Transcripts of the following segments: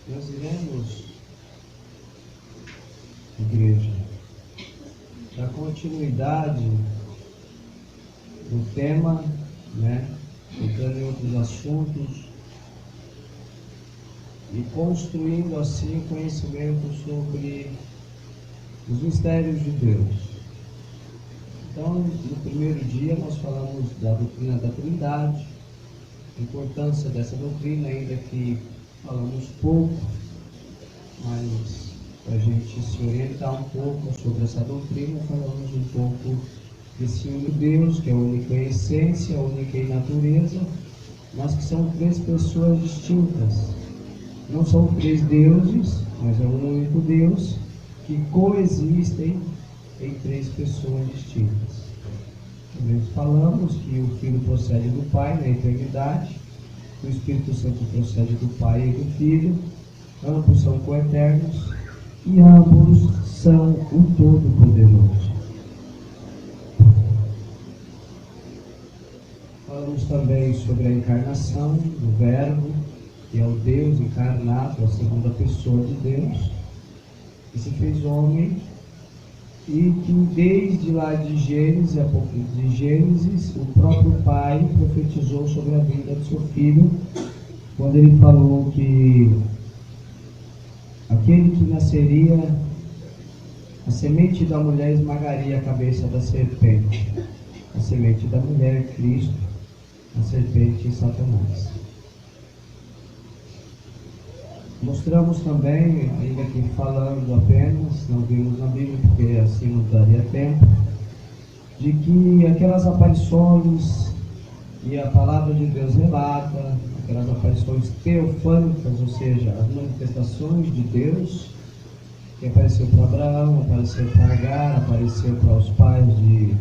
Nós iremos, igreja, dar continuidade no tema, entrando em outros assuntos e construindo assim conhecimento sobre os mistérios de Deus. Então, no primeiro dia nós falamos da doutrina da Trindade, a importância dessa doutrina, ainda que falamos pouco, mas para a gente se orientar um pouco sobre essa doutrina, falamos um pouco desse único Deus, que é a única essência, a única natureza, mas que são três pessoas distintas. Não são três deuses, mas é um único Deus que coexistem em três pessoas distintas. Também falamos que o Filho procede do Pai na eternidade, o Espírito Santo procede do Pai e do Filho, ambos são coeternos e ambos são o Todo-Poderoso. Falamos também sobre a encarnação do Verbo, que é o Deus encarnado, a segunda pessoa de Deus, que se fez homem e que desde lá de Gênesis, o próprio Pai profetizou sobre a vinda de seu Filho, quando ele falou que aquele que nasceria, a semente da mulher esmagaria a cabeça da serpente, a semente da mulher, Cristo, a serpente, Satanás. Mostramos também, ainda que falando apenas, não vimos na Bíblia, porque assim não daria tempo, de que aquelas aparições, e a palavra de Deus relata, aquelas aparições teofânicas, ou seja, as manifestações de Deus, que apareceu para Abraão, apareceu para Agar, apareceu para os pais de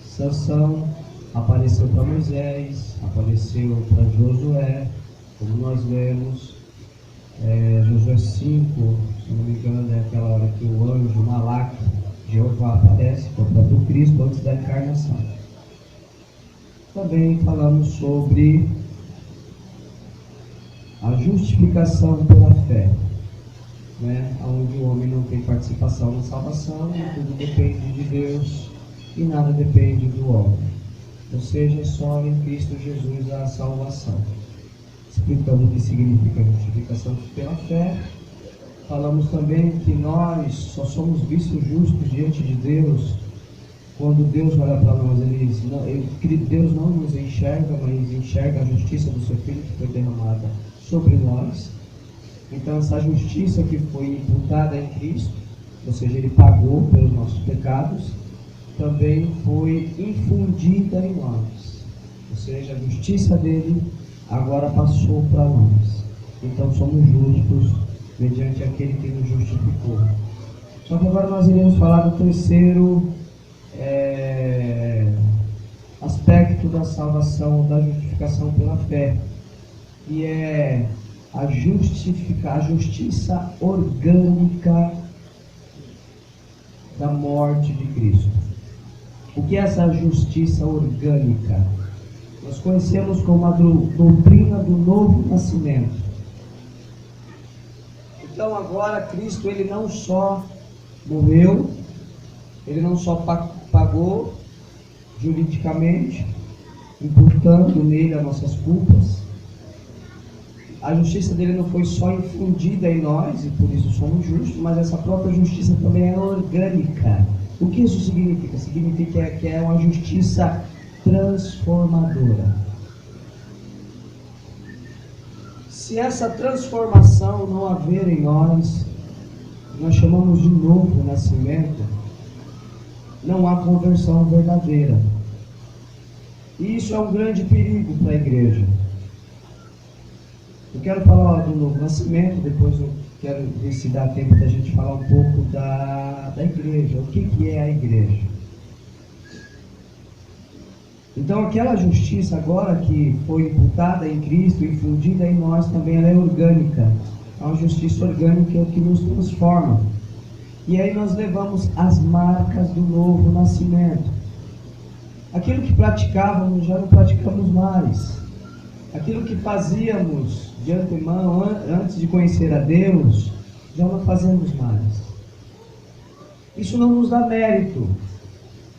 Sansão, apareceu para Moisés, apareceu para Josué, como nós lemos. Josué 5, se não me engano, é aquela hora que o anjo Malaque, Jeová, aparece, que é o próprio Cristo, antes da encarnação. Também falamos sobre a justificação pela fé, onde o homem não tem participação na salvação, tudo depende de Deus e nada depende do homem. Ou seja, só em Cristo Jesus a salvação. Explicando o que significa justificação pela fé. Falamos também que nós só somos vistos justos diante de Deus quando Deus olha para nós. Deus não nos enxerga, mas enxerga a justiça do seu Filho que foi derramada sobre nós. Então essa justiça que foi imputada em Cristo, ou seja, Ele pagou pelos nossos pecados, também foi infundida em nós. Ou seja, a justiça dele agora passou para nós. Então somos justos mediante aquele que nos justificou. Só que agora nós iremos falar do terceiro aspecto da salvação, da justificação pela fé, que é a justiça orgânica da morte de Cristo. O que é essa justiça orgânica? Nós conhecemos como a doutrina do novo nascimento. Então agora Cristo, Ele não só morreu, Ele não só pagou juridicamente, imputando nele as nossas culpas, a justiça dele não foi só infundida em nós, e por isso somos justos, mas essa própria justiça também é orgânica. O que isso significa? Significa que é uma justiça transformadora. Se essa transformação não haver em nós, nós chamamos de novo nascimento, não há conversão verdadeira. E isso é um grande perigo para a igreja. Eu quero falar do novo nascimento, depois eu quero ver se dá tempo da gente falar um pouco da igreja. O que é a igreja? Então aquela justiça agora que foi imputada em Cristo, infundida em nós, também ela é orgânica. É uma justiça orgânica que nos transforma. E aí nós levamos as marcas do novo nascimento. Aquilo que praticávamos, já não praticamos mais. Aquilo que fazíamos de antemão, antes de conhecer a Deus, já não fazemos mais. Isso não nos dá mérito.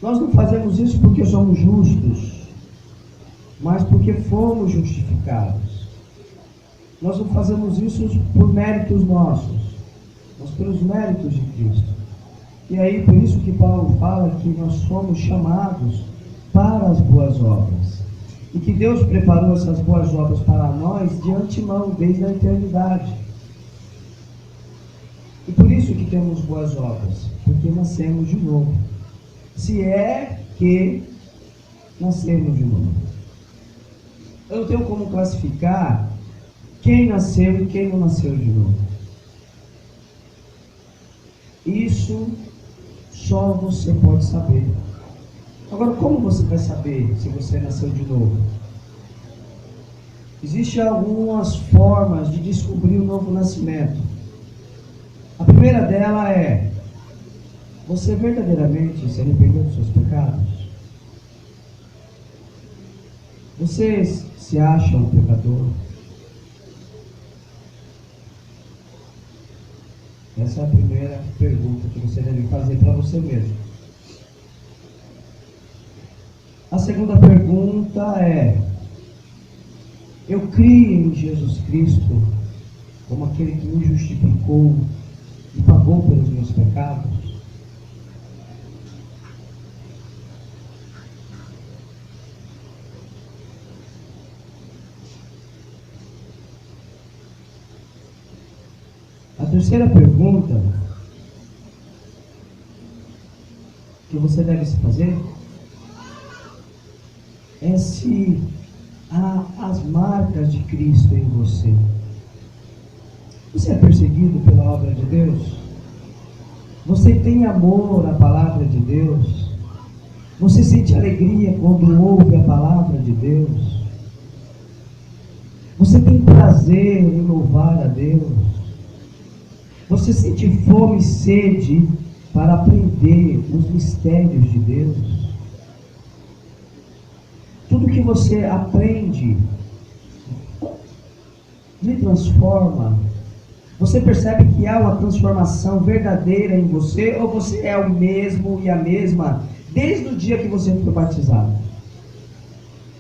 Nós não fazemos isso porque somos justos, mas porque fomos justificados. Nós não fazemos isso por méritos nossos, mas pelos méritos de Cristo. E aí, por isso que Paulo fala que nós somos chamados para as boas obras. E que Deus preparou essas boas obras para nós de antemão, desde a eternidade. E por isso que temos boas obras, porque nascemos de novo. Se é que nascemos de novo. Eu não tenho como classificar quem nasceu e quem não nasceu de novo. Isso só você pode saber. Agora, como você vai saber se você nasceu de novo? Existem algumas formas de descobrir o novo nascimento. A primeira dela é: você verdadeiramente se arrependeu dos seus pecados? Você se acha um pecador? Essa é a primeira pergunta que você deve fazer para você mesmo. A segunda pergunta é: eu creio em Jesus Cristo como aquele que me justificou e pagou pelos meus pecados? A terceira pergunta que você deve se fazer é se há as marcas de Cristo em você. Você é perseguido pela obra de Deus? Você tem amor à palavra de Deus? Você sente alegria quando ouve a palavra de Deus? Você tem prazer em louvar a Deus? Você sente fome e sede para aprender os mistérios de Deus? Tudo que você aprende lhe transforma. Você percebe que há uma transformação verdadeira em você, ou você é o mesmo e a mesma desde o dia que você foi batizado?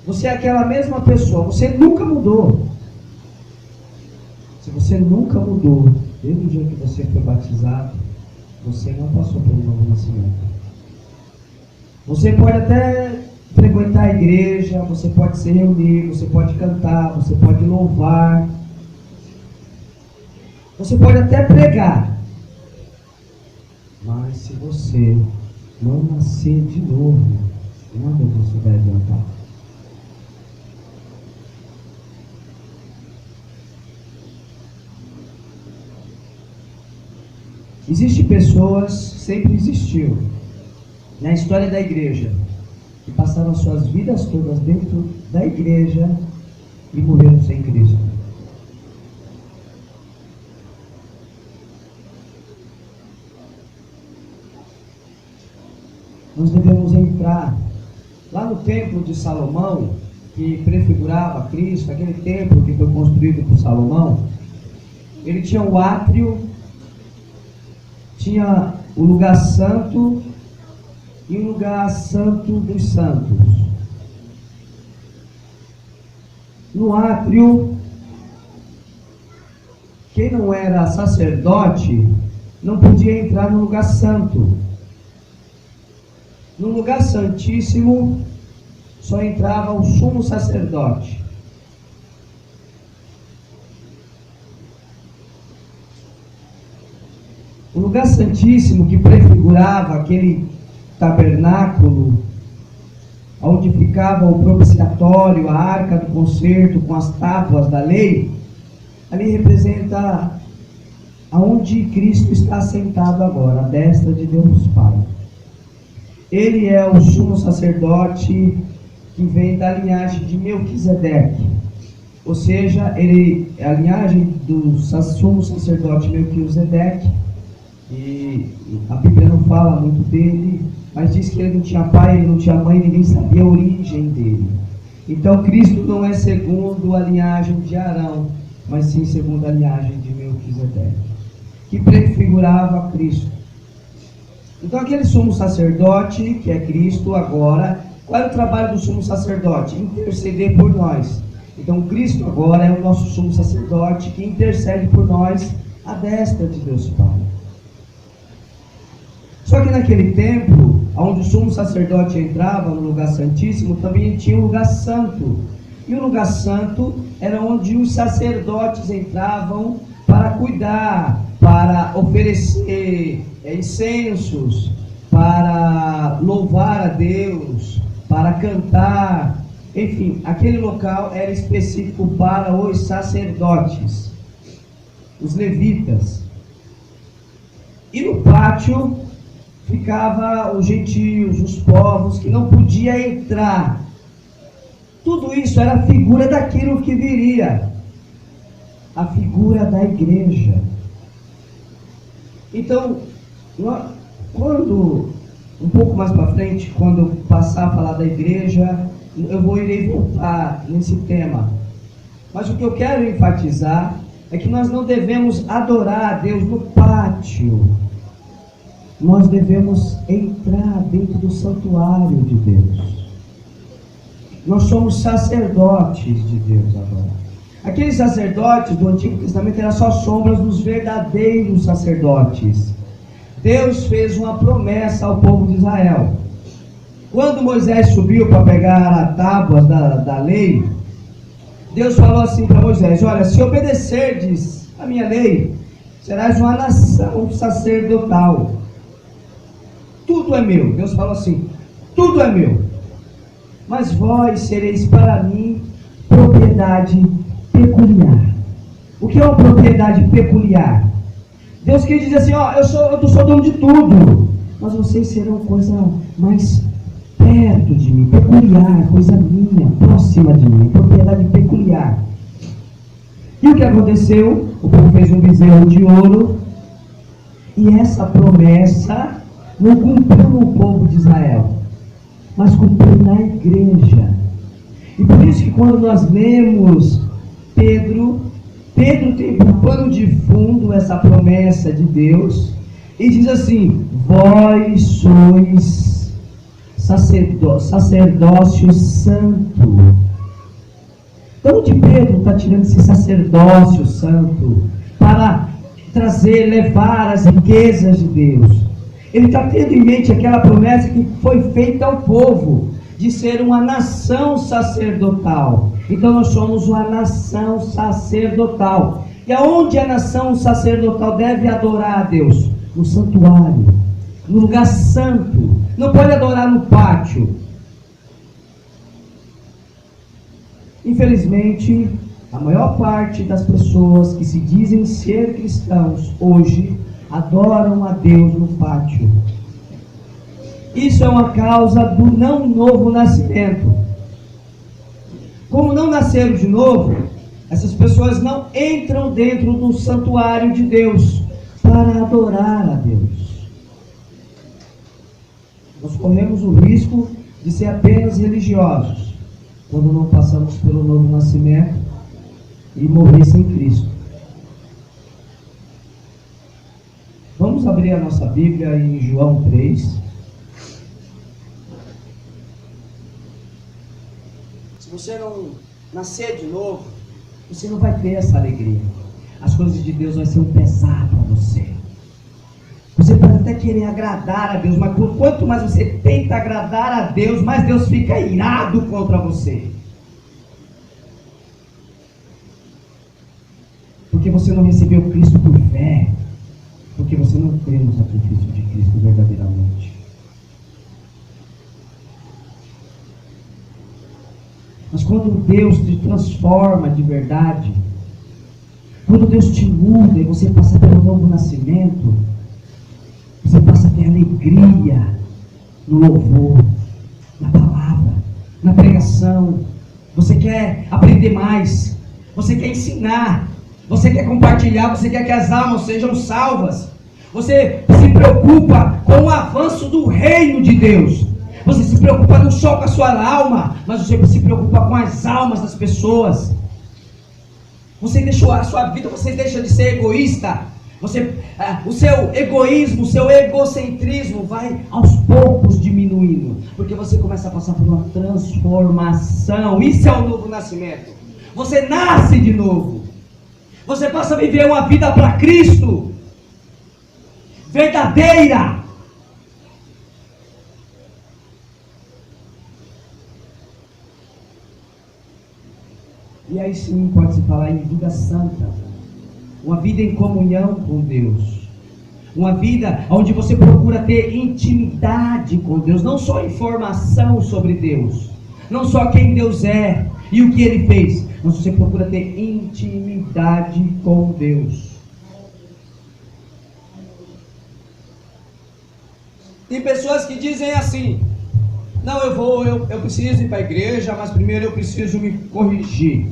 Você é aquela mesma pessoa, você nunca mudou. Se você nunca mudou desde o dia que você foi batizado, você não passou pelo novo nascimento. Você pode até frequentar a igreja, você pode se reunir, você pode cantar, você pode louvar, você pode até pregar, mas se você não nascer de novo, nada disso vai adiantar. Existem pessoas, sempre existiu, na história da igreja, que passaram suas vidas todas dentro da igreja e morreram sem Cristo. Nós devemos entrar lá no templo de Salomão, que prefigurava Cristo, aquele templo que foi construído por Salomão. Ele tinha o átrio, tinha o lugar santo e o lugar santo dos santos. No átrio quem não era sacerdote não podia entrar no lugar santo. No lugar santíssimo só entrava o sumo sacerdote. O lugar santíssimo, que prefigurava aquele tabernáculo onde ficava o propiciatório, a arca do concerto com as tábuas da lei, ali representa aonde Cristo está sentado agora, à destra de Deus Pai. Ele é o sumo sacerdote que vem da linhagem de Melquisedeque, ou seja, ele é a linhagem do sumo sacerdote Melquisedeque. E a Bíblia não fala muito dele, mas diz que ele não tinha pai, ele não tinha mãe, ninguém sabia a origem dele. Então Cristo não é segundo a linhagem de Arão, mas sim segundo a linhagem de Melquisedeque, que prefigurava Cristo. Então aquele sumo sacerdote, que é Cristo agora, qual é o trabalho do sumo sacerdote? Interceder por nós. Então Cristo agora é o nosso sumo sacerdote que intercede por nós à destra de Deus Pai. Só que naquele tempo, onde o sumo sacerdote entrava no lugar santíssimo, também tinha um lugar santo. E o lugar santo era onde os sacerdotes entravam para cuidar, para oferecer incensos, para louvar a Deus, para cantar. Enfim, aquele local era específico para os sacerdotes, os levitas. E no pátio ficava os gentios, os povos que não podiam entrar. Tudo isso era a figura daquilo que viria, a figura da igreja. Então, quando um pouco mais para frente, quando eu passar a falar da igreja, irei voltar nesse tema. Mas o que eu quero enfatizar é que nós não devemos adorar a Deus no pátio. Nós devemos entrar dentro do santuário de Deus. Nós somos sacerdotes de Deus agora. Aqueles sacerdotes do Antigo Testamento eram só sombras dos verdadeiros sacerdotes. Deus fez uma promessa ao povo de Israel. Quando Moisés subiu para pegar as tábuas da lei, Deus falou assim para Moisés: olha, se obedecerdes a minha lei, serás uma nação sacerdotal. Tudo é meu. Deus falou assim: tudo é meu, mas vós sereis para mim propriedade peculiar. O que é uma propriedade peculiar? Deus quer dizer assim: ó, eu sou dono de tudo, mas vocês serão coisa mais perto de mim, peculiar, coisa minha, próxima de mim, propriedade peculiar. E o que aconteceu? O povo fez um bezerro de ouro, e essa promessa não cumpriu no povo de Israel, mas cumpriu na igreja. E por isso que quando nós lemos Pedro tem por pano de fundo essa promessa de Deus, e diz assim: vós sois sacerdócio santo. Então onde Pedro está tirando esse sacerdócio santo para levar as riquezas de Deus? Ele está tendo em mente aquela promessa que foi feita ao povo, de ser uma nação sacerdotal. Então nós somos uma nação sacerdotal. E aonde a nação sacerdotal deve adorar a Deus? No santuário, no lugar santo. Não pode adorar no pátio. Infelizmente, a maior parte das pessoas que se dizem ser cristãos hoje adoram a Deus no pátio. Isso é uma causa do não novo nascimento. Como não nasceram de novo, essas pessoas não entram dentro do santuário de Deus para adorar a Deus. Nós corremos o risco de ser apenas religiosos quando não passamos pelo novo nascimento e morrer sem Cristo. Vamos abrir a nossa Bíblia em João 3. Se você não nascer de novo, você não vai ter essa alegria. as coisas de Deus vai ser um pesar para você. Você pode até querer agradar a Deus, mas quanto mais você tenta agradar a Deus, mais Deus fica irado contra você. Porque você não recebeu Cristo por fé, porque você não crê no sacrifício de Cristo verdadeiramente. Mas quando Deus te transforma de verdade, quando Deus te muda e você passa pelo novo nascimento, você passa a ter alegria no louvor, na palavra, na pregação. Você quer aprender mais, você quer ensinar, você quer compartilhar, você quer que as almas sejam salvas. Você se preocupa com o avanço do reino de Deus. Você se preocupa não só com a sua alma, mas você se preocupa com as almas das pessoas. Você deixou a sua vida, você deixa de ser egoísta. O seu egoísmo, o seu egocentrismo vai aos poucos diminuindo, porque você começa a passar por uma transformação. Isso é o novo nascimento. Você nasce de novo. Você passa a viver uma vida para Cristo, verdadeira. E aí sim pode-se falar em vida santa, uma vida em comunhão com Deus, uma vida onde você procura ter intimidade com Deus, não só informação sobre Deus, não só quem Deus é e o que Ele fez, mas você procura ter intimidade com Deus. Tem pessoas que dizem assim: não, eu preciso ir para a igreja, mas primeiro eu preciso me corrigir.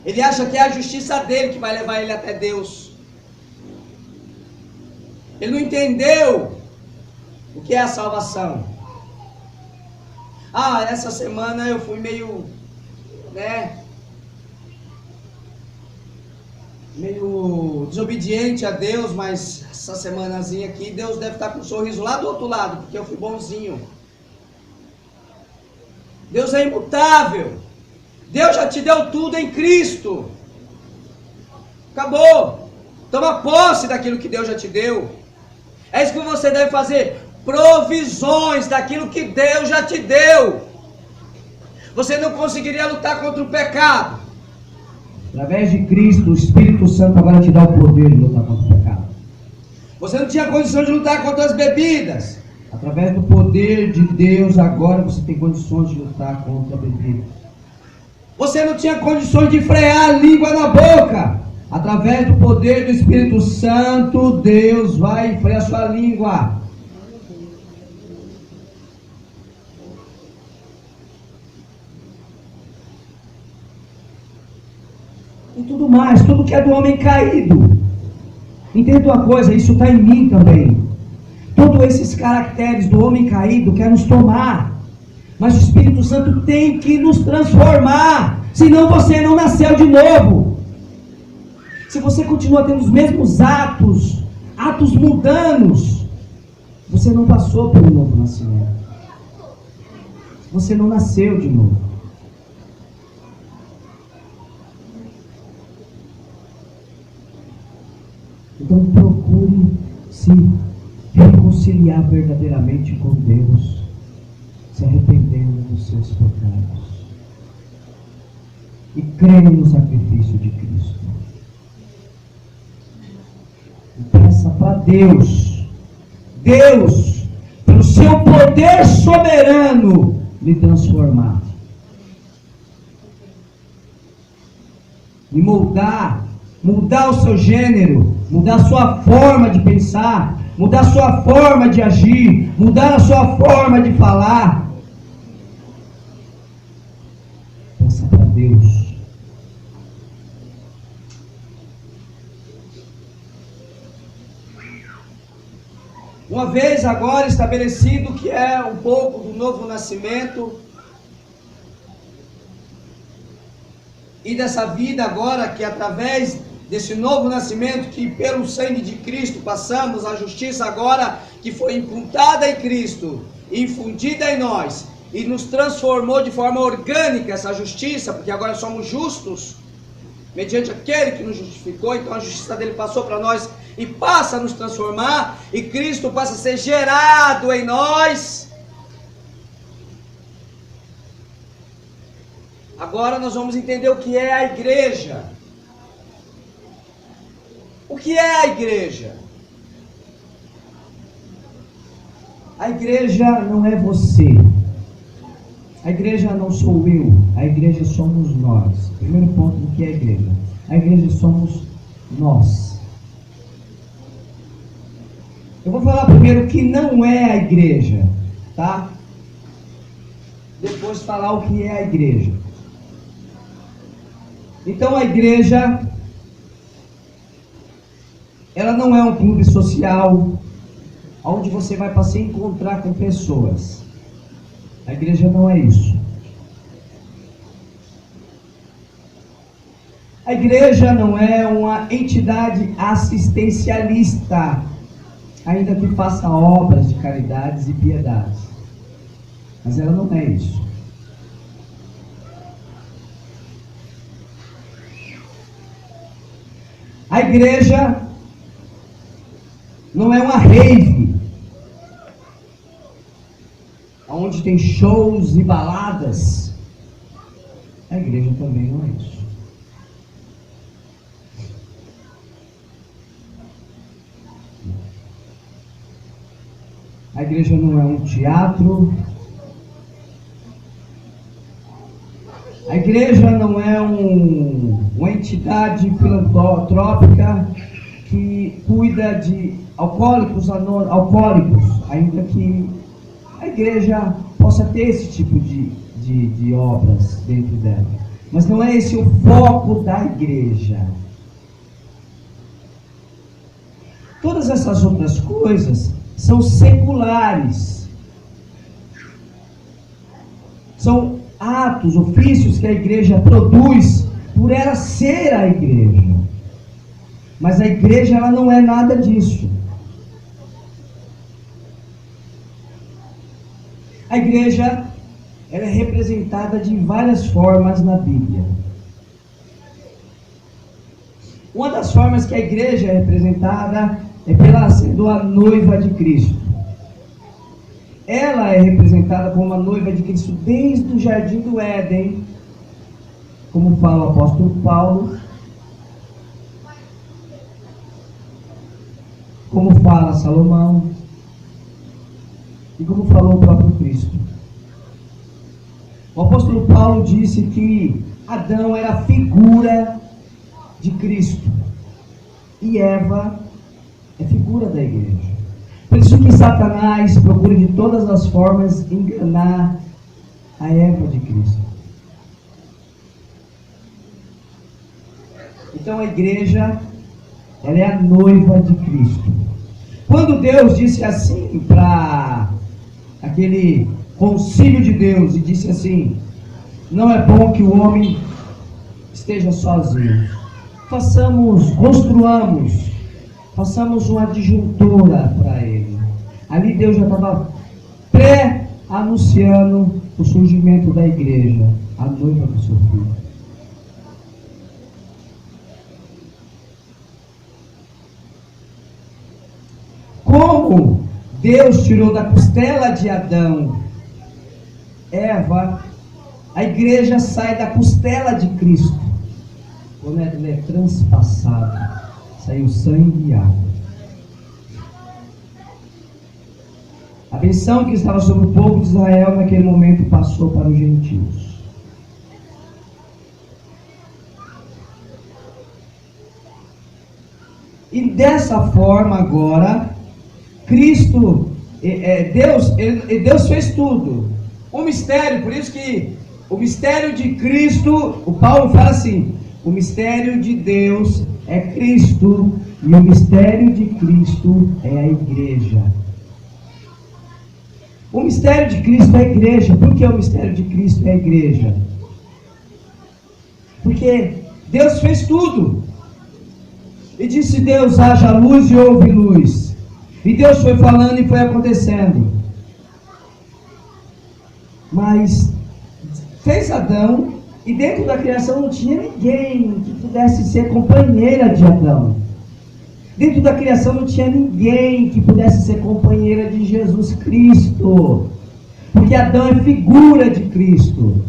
Ele acha que é a justiça dele que vai levar ele até Deus. Ele não entendeu o que é a salvação. Essa semana eu fui meio desobediente a Deus, mas essa semanazinha aqui Deus deve estar com um sorriso lá do outro lado, porque eu fui bonzinho. Deus é imutável. Deus já te deu tudo em Cristo. Acabou. Toma posse daquilo que Deus já te deu. É isso que você deve fazer. Provisões daquilo que Deus já te deu. Você não conseguiria lutar contra o pecado. Através de Cristo, o Espírito Santo agora te dá o poder de lutar contra o pecado. Você não tinha condição de lutar contra as bebidas. Através do poder de Deus, agora você tem condições de lutar contra a bebida. Você não tinha condições de frear a língua na boca. Através do poder do Espírito Santo, Deus vai frear a sua língua. E tudo mais, tudo que é do homem caído. Entenda uma coisa, isso está em mim também. Todos esses caracteres do homem caído quer nos tomar. Mas o Espírito Santo tem que nos transformar. Senão você não nasceu de novo. Se você continua tendo os mesmos atos mundanos, você não passou pelo novo nascimento. Você não nasceu de novo. Então procure se reconciliar verdadeiramente com Deus, se arrependendo dos seus pecados e crendo no sacrifício de Cristo. E peça para Deus, pelo seu poder soberano, lhe transformar e mudar o seu gênero, mudar a sua forma de pensar, mudar a sua forma de agir, mudar a sua forma de falar. Peça para Deus. Uma vez agora estabelecido que é um pouco do novo nascimento e dessa vida agora que através desse novo nascimento, que pelo sangue de Cristo passamos a justiça agora que foi imputada em Cristo, infundida em nós e nos transformou de forma orgânica essa justiça, porque agora somos justos. mediante aquele que nos justificou. Então a justiça dele passou para nós e passa a nos transformar, e Cristo passa a ser gerado em nós. Agora nós vamos entender o que é a igreja. O que é a igreja? A igreja não é você. A igreja não sou eu. A igreja somos nós. Primeiro ponto do que é a igreja. A igreja somos nós. Eu vou falar primeiro o que não é a igreja, tá? Depois falar o que é a igreja. Então a igreja, ela não é um clube social onde você vai para se encontrar com pessoas. A igreja não é isso. A igreja não é uma entidade assistencialista, ainda que faça obras de caridades e piedades. Mas ela não é isso. A igreja não é uma rave, onde tem shows e baladas. A igreja também não é isso. A igreja não é um teatro. A igreja não é uma entidade filantrópica que cuida de alcoólicos, ainda que a igreja possa ter esse tipo de obras dentro dela. Mas não é esse o foco da igreja. Todas essas outras coisas são seculares. São atos, ofícios que a igreja produz por ela ser a igreja. Mas a igreja, ela não é nada disso. A igreja, ela é representada de várias formas na Bíblia. Uma das formas que a igreja é representada é pela sendo a noiva de Cristo. Ela é representada como a noiva de Cristo desde o jardim do Éden, como fala o apóstolo Paulo, como fala Salomão, e como falou o próprio Cristo. O apóstolo Paulo disse que Adão era a figura de Cristo e Eva é figura da igreja. Por isso que Satanás procura de todas as formas enganar a Eva de Cristo. Então a igreja, ela é a noiva de Cristo. Quando Deus disse assim para aquele concílio de Deus, e disse assim: não é bom que o homem esteja sozinho. Construamos uma adjuntora para ele. Ali Deus já estava pré-anunciando o surgimento da igreja, a noiva do seu filho. Como Deus tirou da costela de Adão Eva, a igreja sai da costela de Cristo. Quando ela é transpassada, saiu sangue e água. A benção que estava sobre o povo de Israel naquele momento passou para os gentios. E dessa forma agora, Cristo, Deus fez tudo. O mistério, por isso que o mistério de Cristo, o Paulo fala assim: o mistério de Deus é Cristo, e o mistério de Cristo é a igreja. O mistério de Cristo é a igreja. Por que o mistério de Cristo é a igreja? Porque Deus fez tudo. E disse Deus: haja luz, e houve luz. E Deus foi falando e foi acontecendo. Mas fez Adão, E dentro da criação não tinha ninguém que pudesse ser companheira de Adão. Dentro da criação não tinha ninguém que pudesse ser companheira de Jesus Cristo. Porque Adão é figura de Cristo.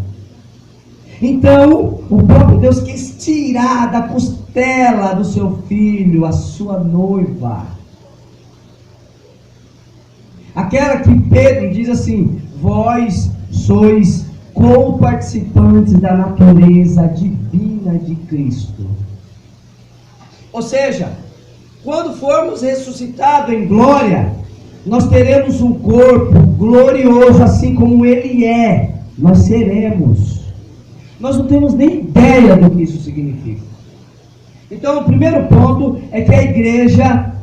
Então, o próprio Deus quis tirar da costela do seu filho a sua noiva. Aquela que Pedro diz assim: vós sois co-participantes da natureza divina de Cristo. Ou seja, quando formos ressuscitados em glória, nós teremos um corpo glorioso, assim como Ele é. Nós seremos. Nós não temos nem ideia do que isso significa. Então, o primeiro ponto é que a igreja,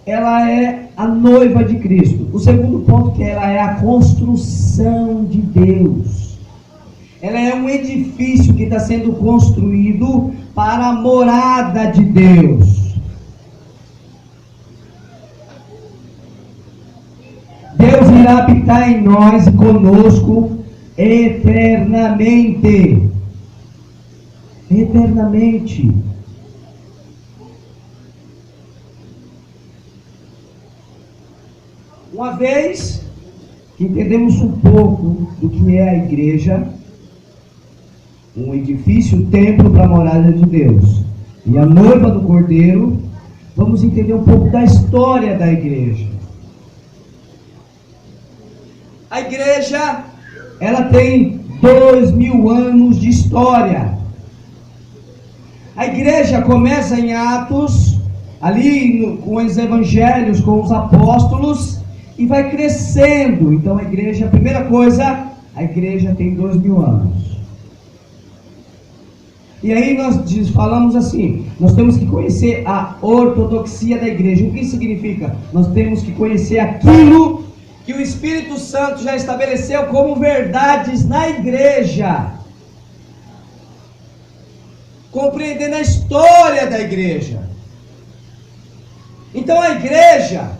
ela é a noiva de Cristo. O segundo ponto é que ela é a construção de Deus. Ela é um edifício que está sendo construído para a morada de Deus. Deus irá habitar em nós e conosco eternamente. Eternamente. Uma vez que entendemos um pouco do que é a igreja, um edifício, templo para a morada de Deus, e a noiva do Cordeiro, vamos entender um pouco da história da igreja. A igreja, ela tem 2000 anos de história. A igreja começa em Atos, ali com os evangelhos, com os apóstolos, e vai crescendo. Então a igreja, a primeira coisa, a igreja tem 2000 anos. E aí nós falamos assim, nós temos que conhecer a ortodoxia da igreja. O que significa? Nós temos que conhecer aquilo que o Espírito Santo já estabeleceu como verdades na igreja. Compreendendo a história da igreja. Então a igreja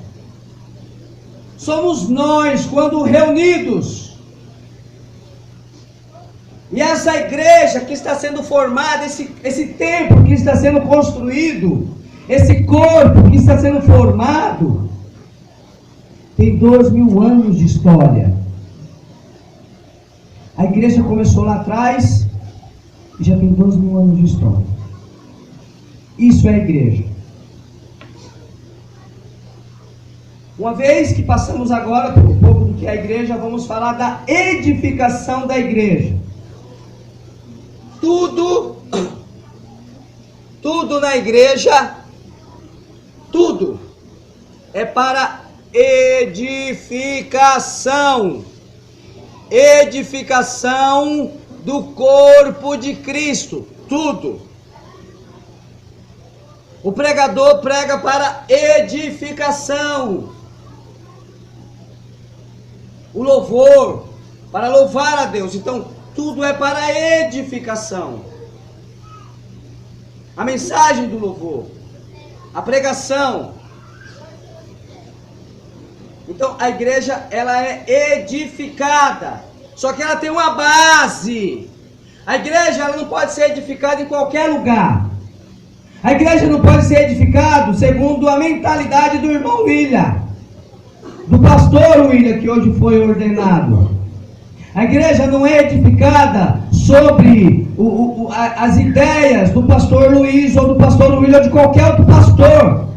somos nós quando reunidos. E essa igreja que está sendo formada, esse templo que está sendo construído, esse corpo que está sendo formado, tem 2000 anos de história. A igreja começou lá atrás e já tem 2000 anos de história. Isso é a igreja. Uma vez que passamos agora por um pouco do que é a igreja, vamos falar da edificação da igreja. Tudo na igreja, tudo é para edificação do corpo de Cristo, tudo. O pregador prega para edificação, o louvor, para louvar a Deus. Então, tudo é para edificação. A mensagem do louvor, a pregação. Então a igreja, ela é edificada, só que ela tem uma base. A igreja, ela não pode ser edificada em qualquer lugar. A igreja não pode ser edificada segundo a mentalidade do irmão William, do pastor William, que hoje foi ordenado. A igreja não é edificada sobre as ideias do pastor Luiz ou do pastor William ou de qualquer outro pastor.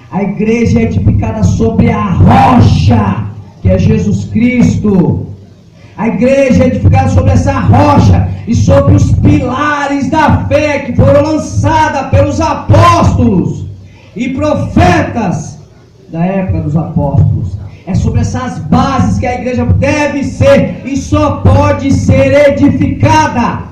A igreja é edificada sobre a rocha, que é Jesus Cristo. A igreja é edificada sobre essa rocha e sobre os pilares da fé que foram lançados pelos apóstolos e profetas da época dos apóstolos. É sobre essas bases que a igreja deve ser e só pode ser edificada.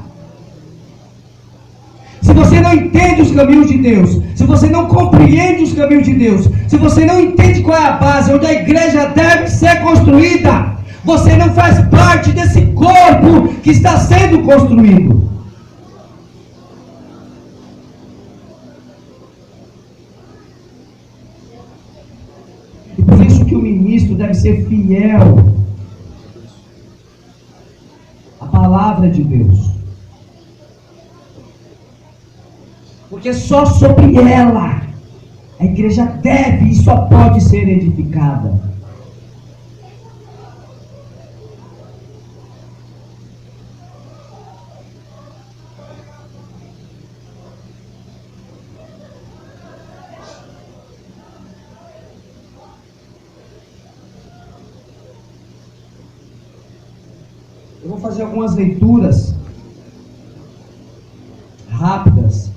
Se você não entende os caminhos de Deus, se você não compreende os caminhos de Deus, se você não entende qual é a base onde a igreja deve ser construída, você não faz parte desse corpo que está sendo construído. E por isso que o ministro deve ser fiel à palavra de Deus. Porque só sobre ela a igreja deve e só pode ser edificada. Eu vou fazer algumas leituras rápidas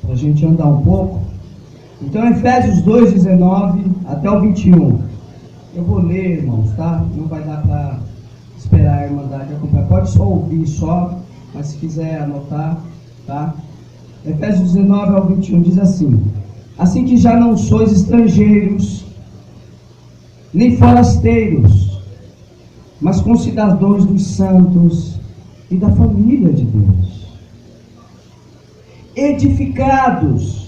para a gente andar um pouco. Então, Efésios 2, 19 até o 21. Eu vou ler, irmãos, tá? Não vai dar para esperar a Irmandade acompanhar. Pode só ouvir só, mas se quiser anotar, tá? Efésios 19 ao 21 diz assim: assim que já não sois estrangeiros, nem forasteiros, mas concidadãos dos santos e da família de Deus, edificados.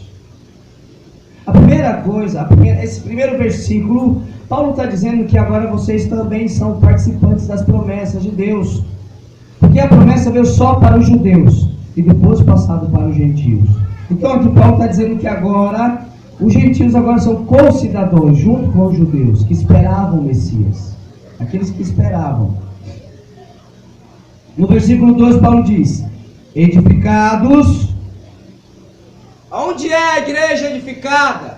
A primeira coisa, esse primeiro versículo, Paulo está dizendo que agora vocês também são participantes das promessas de Deus, porque a promessa veio só para os judeus e depois passado para os gentios. Então aqui Paulo está dizendo que agora os gentios agora são concidadãos junto com os judeus que esperavam o Messias, aqueles que esperavam. No versículo 2 Paulo diz: edificados. Onde é a igreja edificada?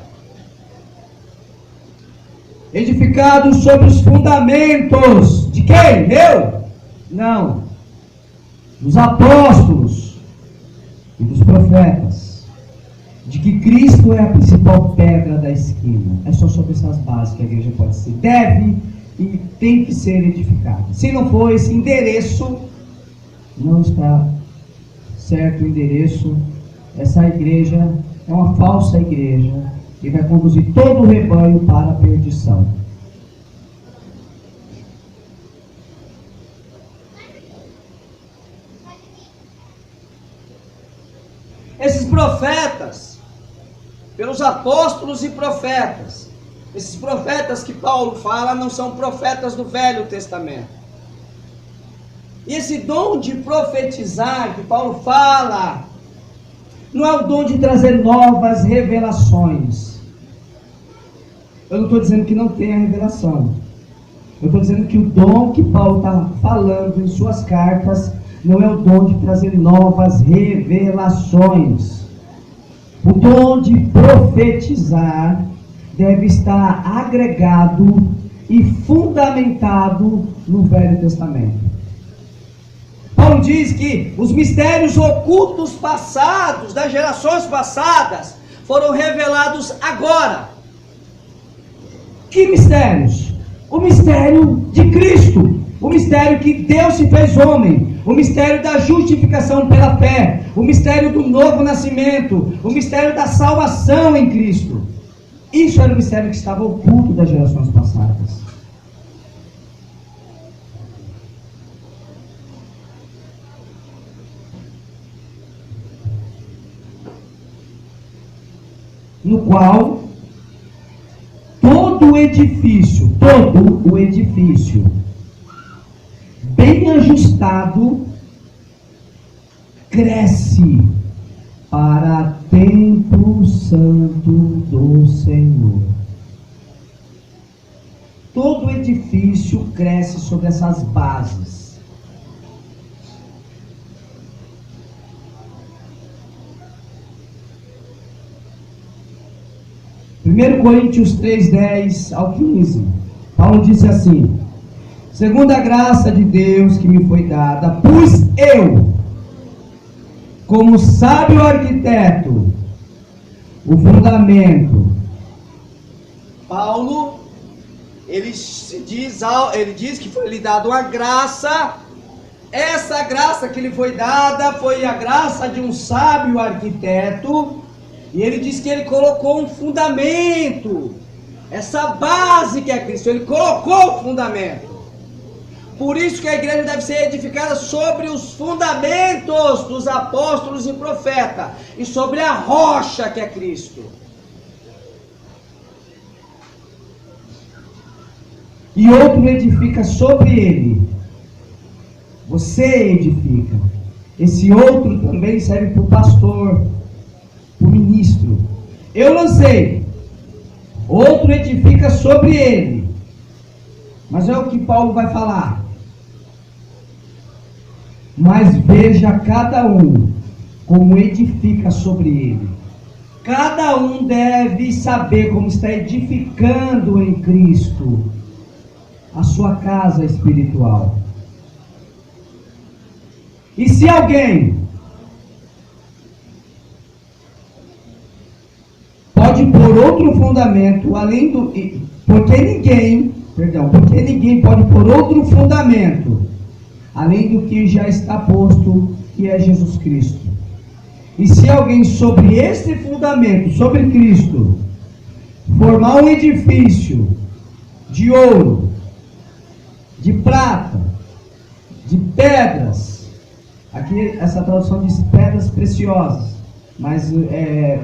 Edificados sobre os fundamentos de quem? Eu? Não. Dos apóstolos e dos profetas, de que Cristo é a principal pedra da esquina. É só sobre essas bases que a igreja pode ser, deve e tem que ser edificada. Se não for esse endereço, não está certo o endereço. Essa igreja é uma falsa igreja que vai conduzir todo o rebanho para a perdição. Esses profetas, pelos apóstolos e profetas, esses profetas que Paulo fala não são profetas do Velho Testamento. E esse dom de profetizar que Paulo fala não é o dom de trazer novas revelações. Eu não estou dizendo que não tenha revelação. Eu estou dizendo que o dom que Paulo está falando em suas cartas não é o dom de trazer novas revelações. O dom de profetizar deve estar agregado e fundamentado no Velho Testamento. Paulo diz que os mistérios ocultos passados, das gerações passadas, foram revelados agora. Que mistérios? O mistério de Cristo, o mistério que Deus se fez homem, o mistério da justificação pela fé, o mistério do novo nascimento, o mistério da salvação em Cristo. Isso era o mistério que estava oculto das gerações passadas. No qual todo o edifício, bem ajustado, cresce para templo santo do Senhor. Todo edifício cresce sobre essas bases. 1 Coríntios 3, 10 ao 15, Paulo disse assim: segundo a graça de Deus que me foi dada, pus eu, como sábio arquiteto, o fundamento. Paulo, ele diz que foi lhe dado uma graça. Essa graça que lhe foi dada foi a graça de um sábio arquiteto. E ele diz que ele colocou um fundamento, essa base que é Cristo, ele colocou o fundamento. Por isso que a igreja deve ser edificada sobre os fundamentos dos apóstolos e profetas, e sobre a rocha que é Cristo. E outro edifica sobre ele. Você edifica. Esse outro também serve para o pastor, para ministro. Eu lancei, outro edifica sobre ele. Mas é o que Paulo vai falar. Mas veja cada um como edifica sobre ele. Cada um deve saber como está edificando em Cristo a sua casa espiritual. E se alguém pode pôr outro fundamento além do... Porque ninguém pode pôr outro fundamento além do que já está posto, que é Jesus Cristo. E se alguém sobre este fundamento, sobre Cristo, formar um edifício de ouro, de prata, de pedras, aqui essa tradução diz pedras preciosas, mas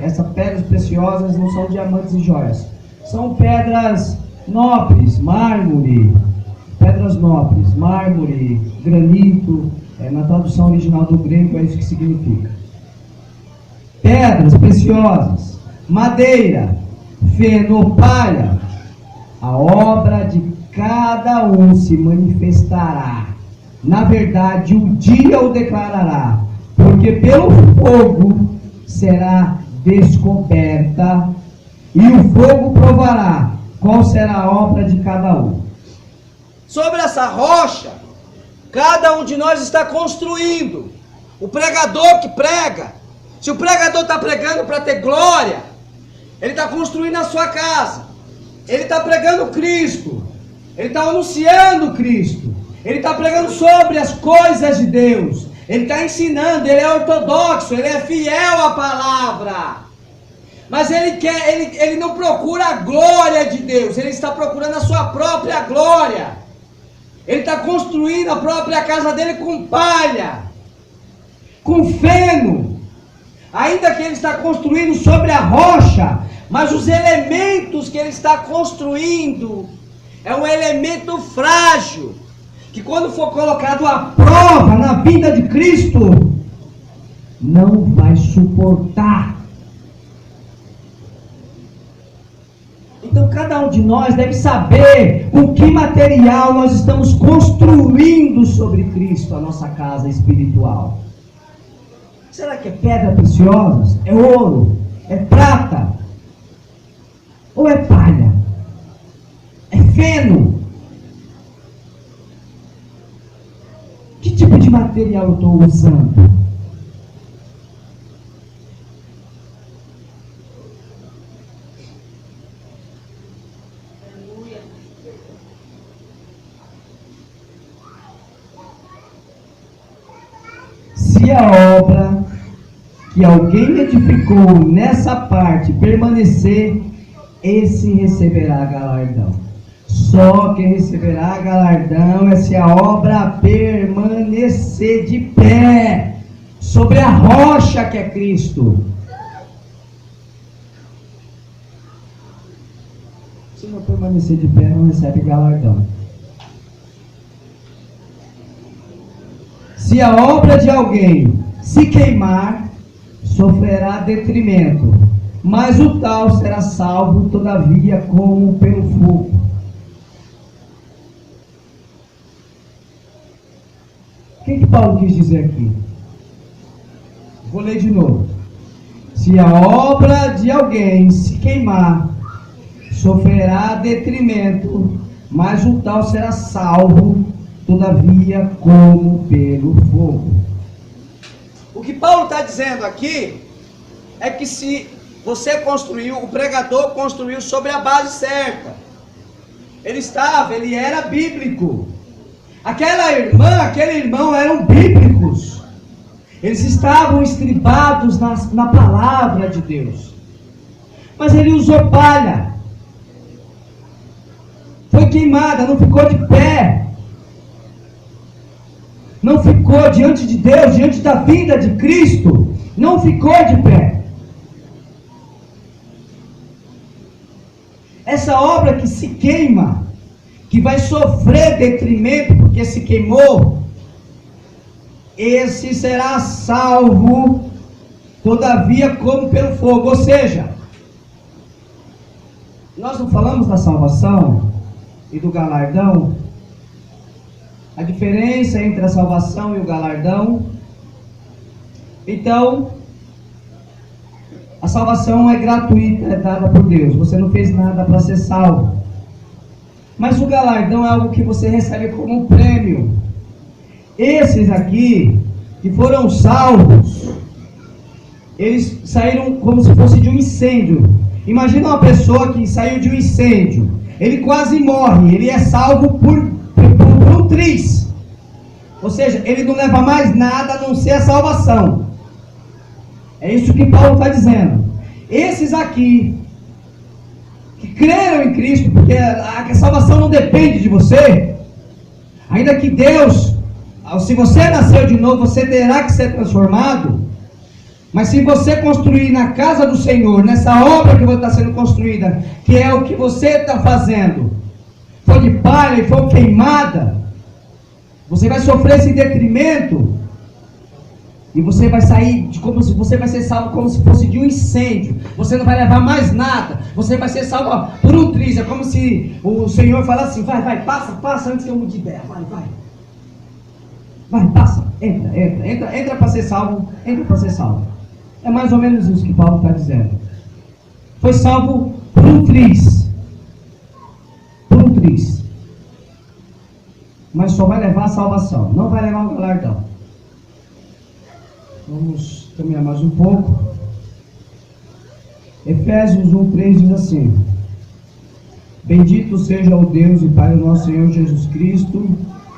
essas pedras preciosas não são diamantes e joias, são pedras nobres, mármore, granito, na tradução original do grego é isso que significa. Pedras preciosas, madeira, feno, palha, a obra de cada um se manifestará. Na verdade, o dia o declarará, porque pelo fogo será descoberta, e o fogo provará qual será a obra de cada um. Sobre essa rocha, cada um de nós está construindo. O pregador que prega, se o pregador está pregando para ter glória, ele está construindo a sua casa, ele está pregando Cristo, ele está anunciando Cristo, ele está pregando sobre as coisas de Deus, ele está ensinando, ele é ortodoxo, ele é fiel à palavra. Mas ele não procura a glória de Deus, ele está procurando a sua própria glória. Ele está construindo a própria casa dele com palha, com feno. Ainda que ele está construindo sobre a rocha, mas os elementos que ele está construindo é um elemento frágil, que quando for colocado à prova na vinda de Cristo, não vai suportar. Então cada um de nós deve saber com que material nós estamos construindo sobre Cristo a nossa casa espiritual. Será que é pedra preciosa? É ouro? É prata? Ou é palha? É feno? Que tipo de material eu estou usando? Se a obra que alguém edificou nessa parte permanecer, esse receberá galardão. Só quem receberá galardão é se a obra permanecer de pé sobre a rocha que é Cristo. Se não permanecer de pé, não recebe galardão. Se a obra de alguém se queimar, sofrerá detrimento, mas o tal será salvo, todavia, como pelo fogo. O que Paulo quis dizer aqui? Vou ler de novo. Se a obra de alguém se queimar, sofrerá detrimento, mas o tal será salvo, todavia, como pelo fogo. O que Paulo está dizendo aqui é que se você construiu, o pregador construiu sobre a base certa. Ele era bíblico. Aquela irmã, aquele irmão eram bíblicos. Eles estavam estribados na palavra de Deus. Mas ele usou palha. Foi queimada, não ficou de pé. Não ficou diante de Deus, diante da vida de Cristo, não ficou de pé. Essa obra que se queima, que vai sofrer detrimento porque se queimou, esse será salvo, todavia como pelo fogo. Ou seja, nós não falamos da salvação e do galardão. A diferença entre a salvação e o galardão. Então, a salvação é gratuita, é dada por Deus. Você não fez nada para ser salvo. Mas o galardão é algo que você recebe como um prêmio. Esses aqui, que foram salvos, eles saíram como se fosse de um incêndio. Imagina uma pessoa que saiu de um incêndio. Ele quase morre. Ele é salvo por um triz. Ou seja, ele não leva mais nada a não ser a salvação. É isso que Paulo está dizendo. Esses aqui, que creram em Cristo, porque a salvação não depende de você, ainda que Deus, se você nasceu de novo, você terá que ser transformado, mas se você construir na casa do Senhor, nessa obra que está sendo construída, que é o que você está fazendo, for de palha e for queimada, você vai sofrer esse detrimento, e você vai sair, você vai ser salvo como se fosse de um incêndio. Você não vai levar mais nada. Você vai ser salvo por um triz. É como se o Senhor falasse assim: vai, passa antes que eu mude de ideia. Vai, passa, entra para ser salvo, É mais ou menos isso que Paulo está dizendo. Foi salvo por um triz. Mas só vai levar a salvação, não vai levar o galardão. Vamos caminhar mais um pouco. Efésios 1:3 diz assim: Bendito seja o Deus e Pai do nosso Senhor Jesus Cristo,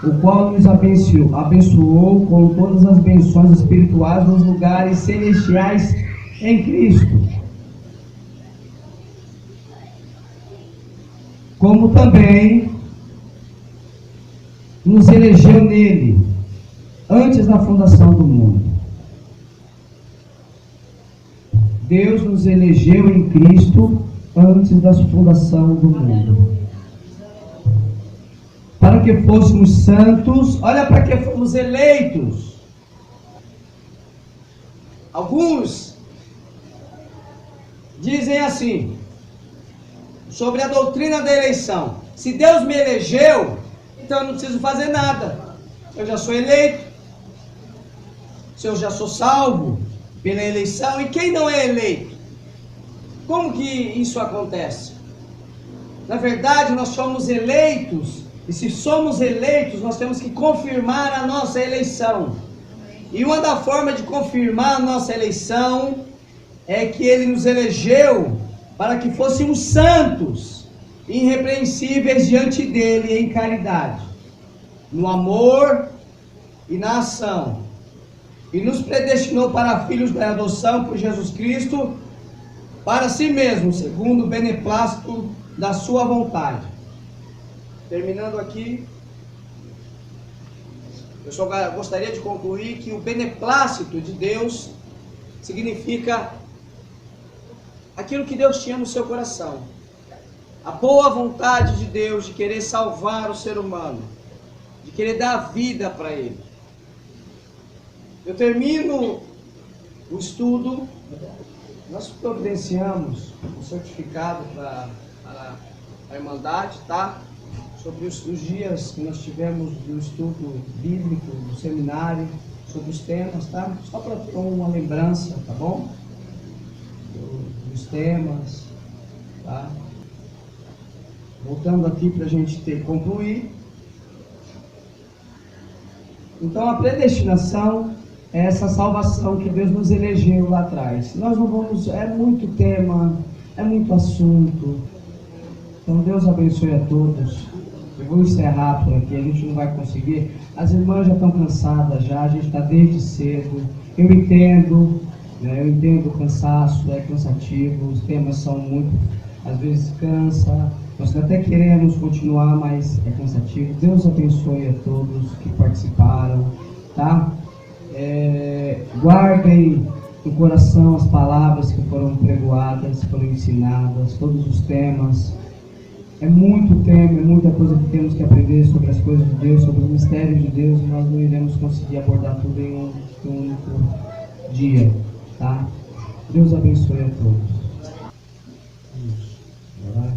o qual nos abençoou com todas as bênçãos espirituais nos lugares celestiais em Cristo, como também nos elegeu nele antes da fundação do mundo. Deus nos elegeu em Cristo antes da fundação do mundo, para que fôssemos santos. Olha para que fomos eleitos. Alguns dizem assim, sobre a doutrina da eleição: se Deus me elegeu, então eu não preciso fazer nada. Eu já sou eleito, se eu já sou salvo pela eleição. E quem não é eleito? Como que isso acontece? Na verdade, nós somos eleitos, e se somos eleitos, nós temos que confirmar a nossa eleição. E uma da formas de confirmar a nossa eleição é que Ele nos elegeu para que fôssemos santos, irrepreensíveis diante dEle em caridade, no amor e na ação. E nos predestinou para filhos da adoção por Jesus Cristo, para si mesmo, segundo o beneplácito da sua vontade. Terminando aqui, eu só gostaria de concluir que o beneplácito de Deus significa aquilo que Deus tinha no seu coração. A boa vontade de Deus de querer salvar o ser humano, de querer dar vida para ele. Eu termino o estudo. Nós providenciamos um certificado para a Irmandade, tá? Sobre os dias que nós tivemos do estudo bíblico, do seminário, sobre os temas, tá? Só para ter uma lembrança, tá bom? Dos temas, tá? Voltando aqui para a gente concluir. Então, a predestinação é essa salvação que Deus nos elegeu lá atrás. Nós não vamos, é muito tema, é muito assunto. Então Deus abençoe a todos. Eu vou encerrar por aqui, a gente não vai conseguir. As irmãs já estão cansadas já, a gente está desde cedo. Eu entendo, né? Eu entendo o cansaço, é cansativo, os temas são muito, às vezes cansa. Nós até queremos continuar, mas é cansativo. Deus abençoe a todos que participaram, tá? Guardem no coração as palavras que foram pregoadas, foram ensinadas, todos os temas. É muito tema, é muita coisa que temos que aprender sobre as coisas de Deus, sobre os mistérios de Deus, e nós não iremos conseguir abordar tudo em um único dia. Tá? Deus abençoe a todos. Vamos orar.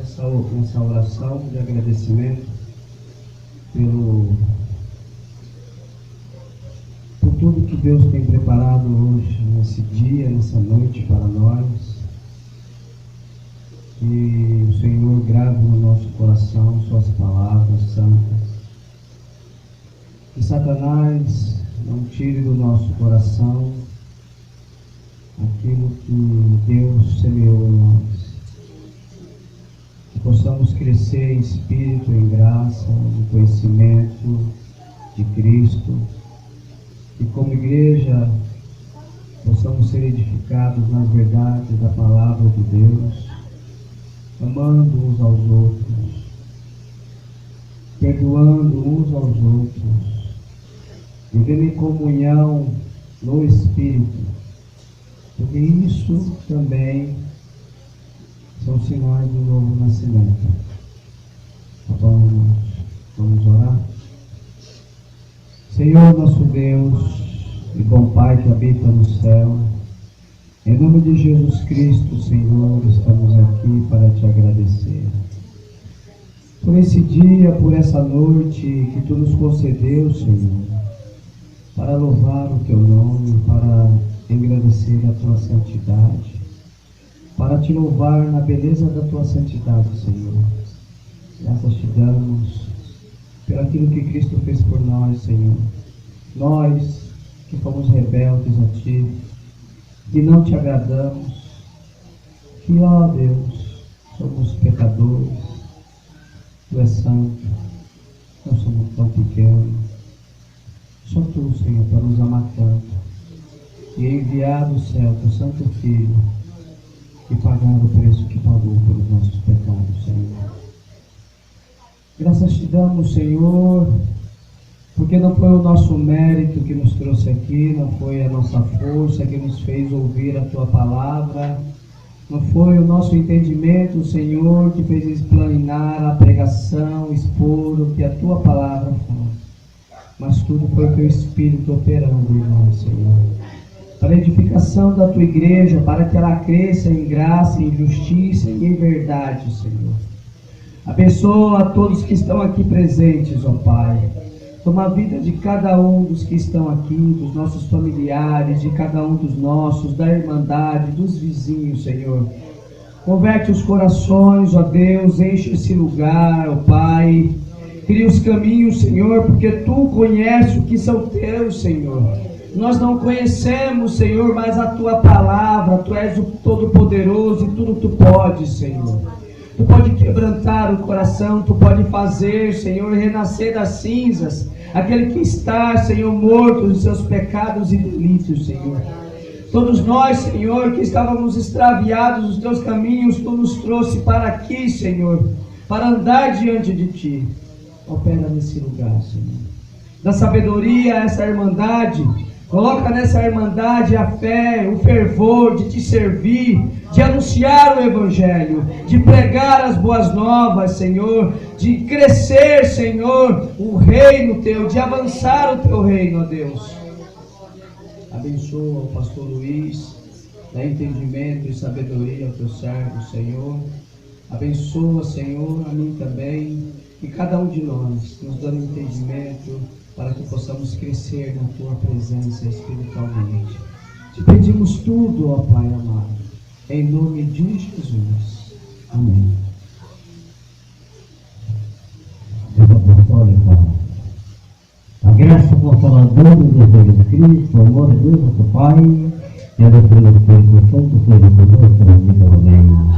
Essa oração de agradecimento por tudo que Deus tem preparado hoje, nesse dia, nessa noite para nós. Que o Senhor grave no nosso coração suas palavras santas. Que Satanás não tire do nosso coração aquilo que Deus semeou em nós. Que possamos crescer em espírito, em graça, no conhecimento de Cristo. E como igreja possamos ser edificados nas verdades da palavra de Deus, amando uns aos outros, perdoando uns aos outros, vivendo em comunhão no Espírito, porque isso também são sinais do novo nascimento. Tá bom, irmãos? Vamos orar? Senhor nosso Deus e bom Pai que habita no céu, em nome de Jesus Cristo, Senhor, estamos aqui para te agradecer por esse dia, por essa noite que tu nos concedeu, Senhor, para louvar o teu nome, para engrandecer a tua santidade, para te louvar na beleza da tua santidade, Senhor. Graças te damos pelo aquilo que Cristo fez por nós, Senhor. Nós que fomos rebeldes a ti, que não te agradamos, que, ó Deus, somos pecadores, tu és santo, nós somos tão pequenos. Só tu, Senhor, para nos amar tanto e enviar do céu teu santo Filho e pagar o preço que pagou pelos nossos pecados, Senhor. Graças te damos, Senhor, porque não foi o nosso mérito que nos trouxe aqui, não foi a nossa força que nos fez ouvir a tua palavra, não foi o nosso entendimento, Senhor, que fez explanar a pregação, expor o que a tua palavra fala, mas tudo foi o teu Espírito operando em nós, Senhor, para a edificação da tua igreja, para que ela cresça em graça, em justiça e em verdade, Senhor. Abençoa a todos que estão aqui presentes, ó Pai. Toma a vida de cada um dos que estão aqui, dos nossos familiares, de cada um dos nossos, da irmandade, dos vizinhos, Senhor. Converte os corações, ó Deus, enche esse lugar, ó Pai. Cria os caminhos, Senhor, porque Tu conheces o que são teus, Senhor. Nós não conhecemos, Senhor, mas a Tua palavra, Tu és o Todo-Poderoso e tudo Tu podes, Senhor. Tu pode quebrantar o coração, Tu pode fazer, Senhor, renascer das cinzas aquele que está, Senhor, morto nos seus pecados e delitos, Senhor. Todos nós, Senhor, que estávamos extraviados nos Teus caminhos, Tu nos trouxe para aqui, Senhor, para andar diante de Ti. Opera nesse lugar, Senhor. Da sabedoria a essa irmandade, coloca nessa irmandade a fé, o fervor de Te servir, de anunciar o Evangelho, de pregar as boas novas, Senhor, de crescer, Senhor, o reino Teu, de avançar o Teu reino, ó Deus. Abençoa o pastor Luiz, dá entendimento e sabedoria ao Teu servo, Senhor. Abençoa, Senhor, a mim também, e cada um de nós, nos dando entendimento, para que possamos crescer na Tua presença espiritualmente. Te pedimos tudo, ó Pai amado, em nome de Jesus. Amém. Deus apostólica, a graça consoladora do desejo de Cristo, o amor de Deus, nosso Pai, e a doutrina do Espírito Santo, seja conosco na vida. Amém.